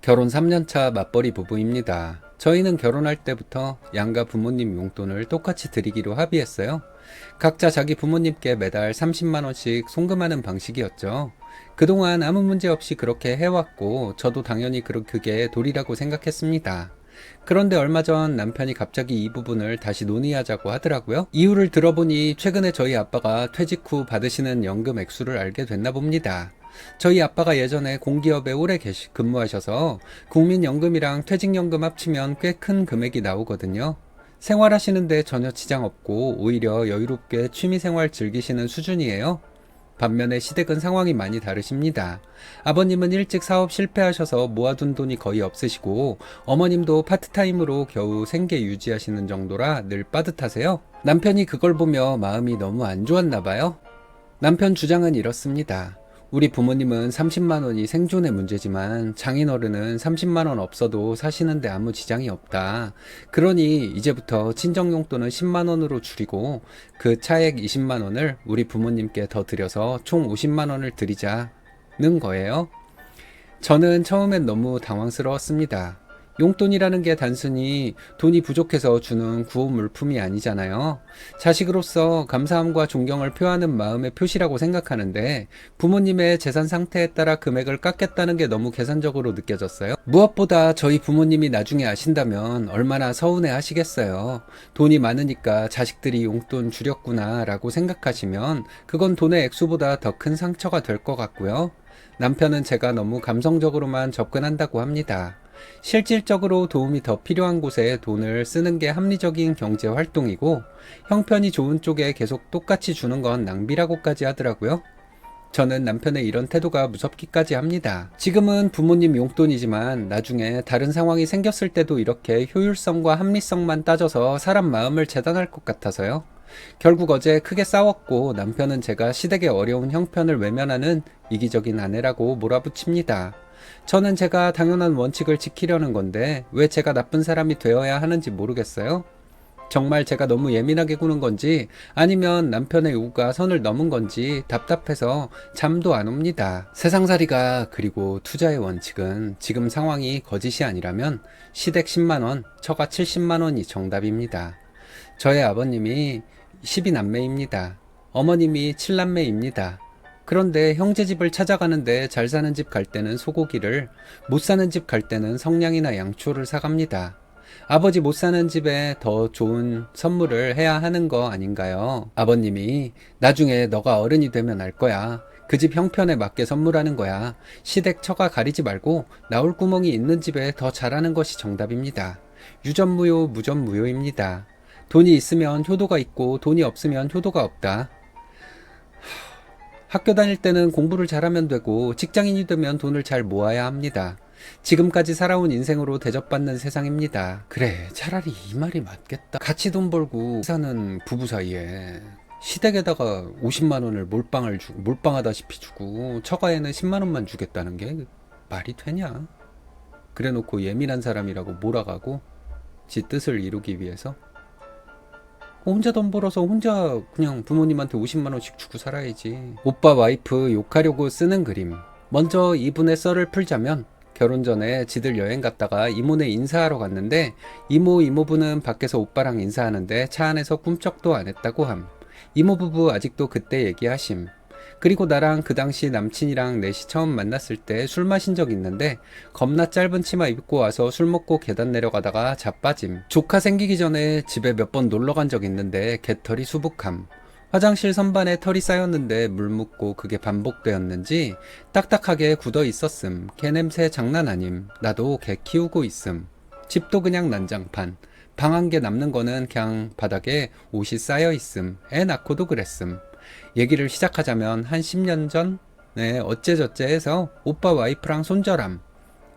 결혼 3년차 맞벌이 부부입니다. 저희는 결혼할 때부터 양가 부모님 용돈을 똑같이 드리기로 합의했어요. 각자 자기 부모님께 매달 30만원씩 송금하는 방식이었죠. 그동안 아무 문제 없이 그렇게 해왔고, 저도 당연히 그게 도리라고 생각했습니다. 그런데 얼마 전 남편이 갑자기 이 부분을 다시 논의하자고 하더라고요. 이유를 들어보니 최근에 저희 아빠가 퇴직 후 받으시는 연금 액수를 알게 됐나 봅니다. 저희 아빠가 예전에 공기업에 오래 근무하셔서 국민연금이랑 퇴직연금 합치면 꽤 큰 금액이 나오거든요. 생활하시는데 전혀 지장 없고 오히려 여유롭게 취미생활 즐기시는 수준이에요. 반면에 시댁은 상황이 많이 다르십니다. 아버님은 일찍 사업 실패하셔서 모아둔 돈이 거의 없으시고, 어머님도 파트타임으로 겨우 생계 유지하시는 정도라 늘 빠듯하세요. 남편이 그걸 보며 마음이 너무 안 좋았나 봐요. 남편 주장은 이렇습니다. 우리 부모님은 30만원이 생존의 문제지만 장인어른은 30만원 없어도 사시는데 아무 지장이 없다. 그러니 이제부터 친정용돈은 10만원으로 줄이고 그 차액 20만원을 우리 부모님께 더 드려서 총 50만원을 드리자는 거예요. 저는 처음엔 너무 당황스러웠습니다. 용돈이라는 게 단순히 돈이 부족해서 주는 구호 물품이 아니잖아요. 자식으로서 감사함과 존경을 표하는 마음의 표시라고 생각하는데, 부모님의 재산 상태에 따라 금액을 깎겠다는 게 너무 계산적으로 느껴졌어요. 무엇보다 저희 부모님이 나중에 아신다면 얼마나 서운해 하시겠어요. 돈이 많으니까 자식들이 용돈 줄였구나 라고 생각하시면 그건 돈의 액수보다 더 큰 상처가 될 것 같고요. 남편은 제가 너무 감성적으로만 접근한다고 합니다. 실질적으로 도움이 더 필요한 곳에 돈을 쓰는 게 합리적인 경제 활동이고, 형편이 좋은 쪽에 계속 똑같이 주는 건 낭비라고까지 하더라고요. 저는 남편의 이런 태도가 무섭기까지 합니다. 지금은 부모님 용돈이지만 나중에 다른 상황이 생겼을 때도 이렇게 효율성과 합리성만 따져서 사람 마음을 재단할 것 같아서요. 결국 어제 크게 싸웠고, 남편은 제가 시댁의 어려운 형편을 외면하는 이기적인 아내라고 몰아붙입니다. 저는 제가 당연한 원칙을 지키려는 건데 왜 제가 나쁜 사람이 되어야 하는지 모르겠어요. 정말 제가 너무 예민하게 구는 건지 아니면 남편의 요구가 선을 넘은 건지 답답해서 잠도 안 옵니다. 세상살이가 그리고 투자의 원칙은 지금 상황이 거짓이 아니라면 시댁 10만원, 처가 70만원이 정답입니다. 저의 아버님이 12남매입니다. 어머님이 7남매입니다. 그런데 형제 집을 찾아가는데 잘 사는 집 갈 때는 소고기를, 못 사는 집 갈 때는 성냥이나 양초를 사갑니다. 아버지 못 사는 집에 더 좋은 선물을 해야 하는 거 아닌가요? 아버님이 나중에 너가 어른이 되면 알 거야. 그 집 형편에 맞게 선물하는 거야. 시댁 처가 가리지 말고 나올 구멍이 있는 집에 더 잘하는 것이 정답입니다. 유전무효 무전무효입니다. 돈이 있으면 효도가 있고 돈이 없으면 효도가 없다. 학교 다닐 때는 공부를 잘하면 되고 직장인이 되면 돈을 잘 모아야 합니다. 지금까지 살아온 인생으로 대접받는 세상입니다. 그래, 차라리 이 말이 맞겠다. 같이 돈 벌고 사는 부부 사이에 시댁에다가 50만원을 몰빵하다시피 주고 처가에는 10만원만 주겠다는 게 말이 되냐? 그래 놓고 예민한 사람이라고 몰아가고 지 뜻을 이루기 위해서 혼자 돈 벌어서 혼자 그냥 부모님한테 50만원씩 주고 살아야지. 오빠 와이프 욕하려고 쓰는 그림. 먼저 이분의 썰을 풀자면, 결혼 전에 지들 여행 갔다가 이모네 인사하러 갔는데 이모부는 밖에서 오빠랑 인사하는데 차 안에서 꿈쩍도 안 했다고 함. 이모부부 아직도 그때 얘기하심. 그리고 나랑 그 당시 남친이랑 넷이 처음 만났을 때 술 마신 적 있는데 겁나 짧은 치마 입고 와서 술 먹고 계단 내려가다가 자빠짐. 조카 생기기 전에 집에 몇 번 놀러 간 적 있는데 개털이 수북함. 화장실 선반에 털이 쌓였는데 물 묻고 그게 반복되었는지 딱딱하게 굳어 있었음. 개 냄새 장난 아님. 나도 개 키우고 있음. 집도 그냥 난장판. 방 한 개 남는 거는 그냥 바닥에 옷이 쌓여 있음. 애 낳고도 그랬음. 얘기를 시작하자면 한 10년 전에 어째저째 해서 오빠 와이프랑 손절함.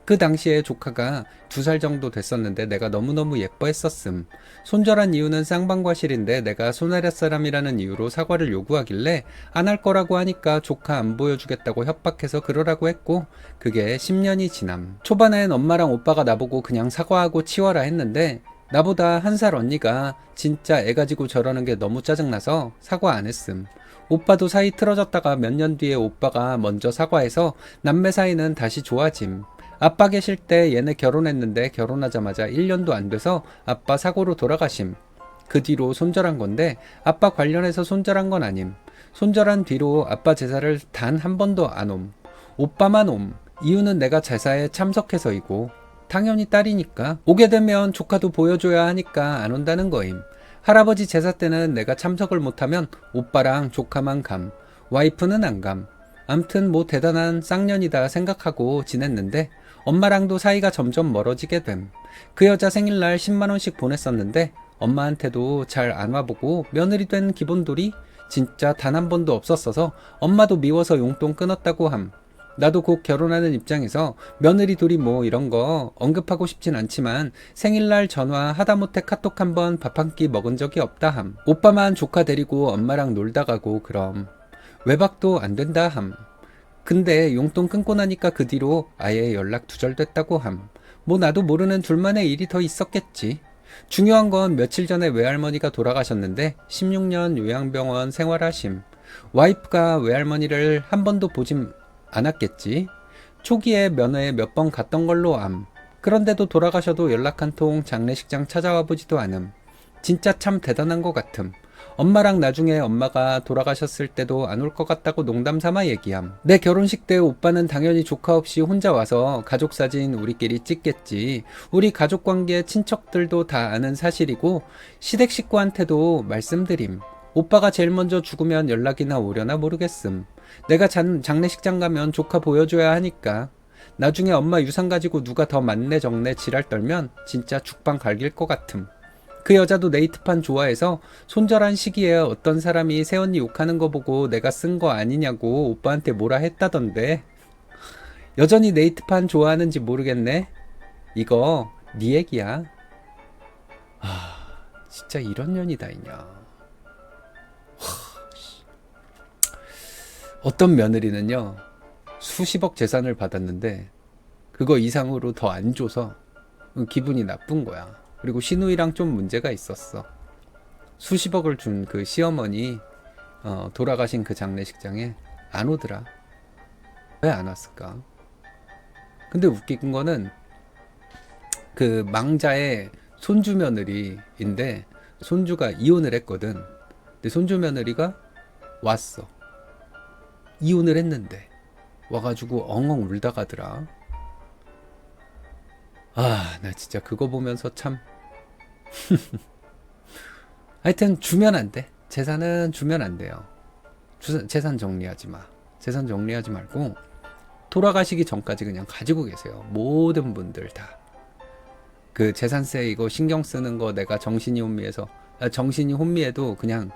그 당시에 조카가 2살 정도 됐었는데 내가 너무너무 예뻐했었음. 손절한 이유는 쌍방과실인데 내가 손아랫 사람이라는 이유로 사과를 요구하길래 안 할 거라고 하니까 조카 안 보여주겠다고 협박해서 그러라고 했고, 그게 10년이 지남. 초반엔 엄마랑 오빠가 나보고 그냥 사과하고 치워라 했는데 나보다 1살 언니가 진짜 애 가지고 저러는 게 너무 짜증나서 사과 안 했음. 오빠도 사이 틀어졌다가 몇 년 뒤에 오빠가 먼저 사과해서 남매 사이는 다시 좋아짐. 아빠 계실 때 얘네 결혼했는데 결혼하자마자 1년도 안 돼서 아빠 사고로 돌아가심. 그 뒤로 손절한 건데 아빠 관련해서 손절한 건 아님. 손절한 뒤로 아빠 제사를 단 한 번도 안 옴. 오빠만 옴. 이유는 내가 제사에 참석해서이고 당연히 딸이니까. 오게 되면 조카도 보여줘야 하니까 안 온다는 거임. 할아버지 제사 때는 내가 참석을 못하면 오빠랑 조카만 감. 와이프는 안 감. 암튼 뭐 대단한 쌍년이다 생각하고 지냈는데 엄마랑도 사이가 점점 멀어지게 됨. 그 여자 생일날 10만원씩 보냈었는데 엄마한테도 잘 안 와보고 며느리 된 기본돌이 진짜 단 한 번도 없었어서 엄마도 미워서 용돈 끊었다고 함. 나도 곧 결혼하는 입장에서 며느리 둘이 뭐 이런 거 언급하고 싶진 않지만 생일날 전화 하다못해 카톡 한번 밥 한 끼 먹은 적이 없다 함. 오빠만 조카 데리고 엄마랑 놀다 가고 그럼 외박도 안 된다 함. 근데 용돈 끊고 나니까 그 뒤로 아예 연락 두절됐다고 함. 뭐 나도 모르는 둘만의 일이 더 있었겠지. 중요한 건 며칠 전에 외할머니가 돌아가셨는데 16년 요양병원 생활하심. 와이프가 외할머니를 한 번도 보진 않았겠지. 초기에 면회에 몇 번 갔던 걸로 암. 그런데도 돌아가셔도 연락 한 통 장례식장 찾아와 보지도 않음. 진짜 참 대단한 것 같음. 엄마랑 나중에 엄마가 돌아가셨을 때도 안 올 것 같다고 농담 삼아 얘기함. 내 결혼식 때 오빠는 당연히 조카 없이 혼자 와서 가족 사진 우리끼리 찍겠지. 우리 가족 관계 친척들도 다 아는 사실이고 시댁 식구한테도 말씀드림. 오빠가 제일 먼저 죽으면 연락이나 오려나 모르겠음. 내가 장례식장 가면 조카 보여줘야 하니까. 나중에 엄마 유산 가지고 누가 더 맞네 적네 지랄 떨면 진짜 죽방 갈길 것 같음. 그 여자도 네이트판 좋아해서 손절한 시기에 어떤 사람이 새언니 욕하는 거 보고 내가 쓴 거 아니냐고 오빠한테 뭐라 했다던데. 여전히 네이트판 좋아하는지 모르겠네. 이거 네 얘기야. 진짜 이런 년이 다 있냐. 어떤 며느리는요 수십억 재산을 받았는데 그거 이상으로 더 안 줘서 기분이 나쁜 거야. 그리고 시누이랑 좀 문제가 있었어. 수십억을 준 그 시어머니 돌아가신 그 장례식장에 안 오더라. 왜 안 왔을까? 근데 웃긴 거는 그 망자의 손주 며느리인데 손주가 이혼을 했거든. 근데 손주 며느리가 왔어. 이혼을 했는데 와가지고 엉엉 울다 가더라. 나 진짜 그거 보면서 참 하여튼 주면 안 돼. 재산은 주면 안 돼요. 재산 정리하지 마. 재산 정리하지 말고 돌아가시기 전까지 그냥 가지고 계세요. 모든 분들 다. 그 재산세 이거 신경 쓰는 거 내가 정신이 혼미해도 그냥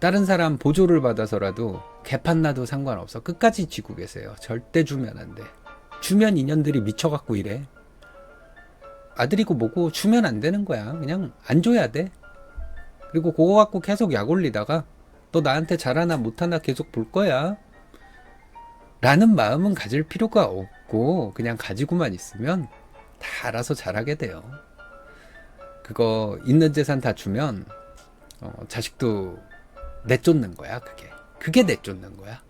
다른 사람 보조를 받아서라도 개판 나도 상관없어. 끝까지 쥐고 계세요. 절대 주면 안 돼. 주면 인연들이 미쳐갖고 이래. 아들이고 뭐고 주면 안 되는 거야. 그냥 안 줘야 돼. 그리고 그거 갖고 계속 약 올리다가 너 나한테 잘하나 못하나 계속 볼 거야 라는 마음은 가질 필요가 없고 그냥 가지고만 있으면 다 알아서 잘하게 돼요. 그거 있는 재산 다 주면 자식도 내쫓는 거야. 그게 내쫓는 거야.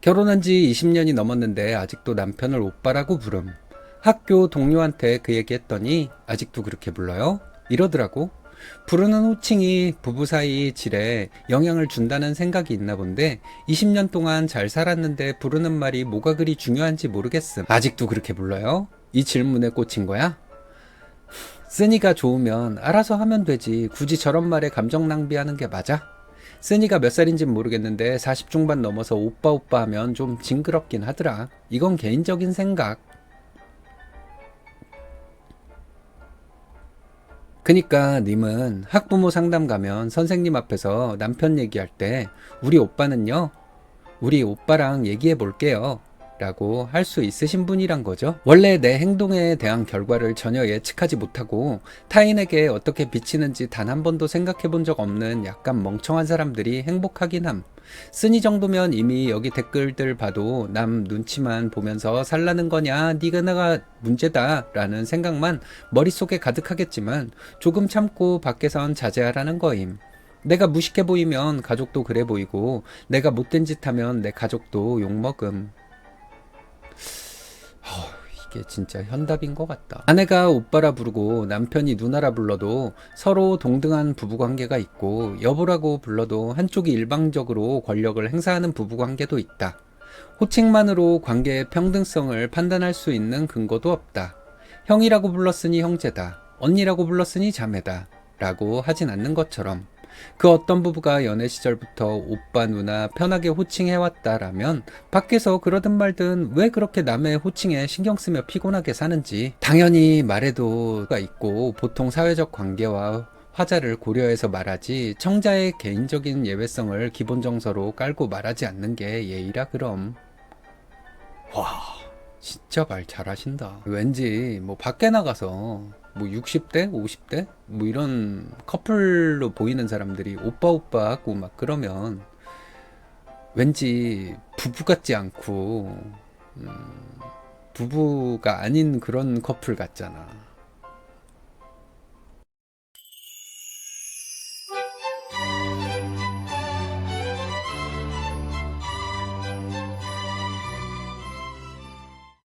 결혼한 지 20년이 넘었는데 아직도 남편을 오빠라고 부름. 학교 동료한테 그 얘기 했더니 아직도 그렇게 불러요? 이러더라고. 부르는 호칭이 부부 사이 질에 영향을 준다는 생각이 있나 본데 20년 동안 잘 살았는데 부르는 말이 뭐가 그리 중요한지 모르겠음. 아직도 그렇게 불러요? 이 질문에 꽂힌 거야? 쓰니가 좋으면 알아서 하면 되지. 굳이 저런 말에 감정 낭비하는 게 맞아? 쓰니가 몇 살인진 모르겠는데 40 중반 넘어서 오빠 하면 좀 징그럽긴 하더라. 이건 개인적인 생각. 그니까 님은 학부모 상담 가면 선생님 앞에서 남편 얘기할 때 우리 오빠는요? 우리 오빠랑 얘기해 볼게요 라고 할 수 있으신 분이란 거죠. 원래 내 행동에 대한 결과를 전혀 예측하지 못하고 타인에게 어떻게 비치는지 단 한 번도 생각해 본 적 없는 약간 멍청한 사람들이 행복하긴 함. 쓰니 정도면 이미 여기 댓글들 봐도 남 눈치만 보면서 살라는 거냐 니가 나가 문제다 라는 생각만 머릿속에 가득하겠지만 조금 참고 밖에선 자제하라는 거임. 내가 무식해 보이면 가족도 그래 보이고 내가 못된 짓 하면 내 가족도 욕먹음. 이게 진짜 현답인 것 같다. 아내가 오빠라 부르고 남편이 누나라 불러도 서로 동등한 부부관계가 있고, 여보라고 불러도 한쪽이 일방적으로 권력을 행사하는 부부관계도 있다. 호칭만으로 관계의 평등성을 판단할 수 있는 근거도 없다. 형이라고 불렀으니 형제다. 언니라고 불렀으니 자매다. 라고 하진 않는 것처럼, 그 어떤 부부가 연애 시절부터 오빠 누나 편하게 호칭해왔다라면 밖에서 그러든 말든 왜 그렇게 남의 호칭에 신경 쓰며 피곤하게 사는지 당연히 말해도가 있고, 보통 사회적 관계와 화자를 고려해서 말하지 청자의 개인적인 예외성을 기본 정서로 깔고 말하지 않는 게 예의라. 그럼 와, 진짜 말 잘하신다. 왠지 뭐 밖에 나가서 뭐 60대, 50대 뭐 이런 커플로 보이는 사람들이 오빠 오빠 하고 막 그러면 왠지 부부 같지 않고 부부가 아닌 그런 커플 같잖아.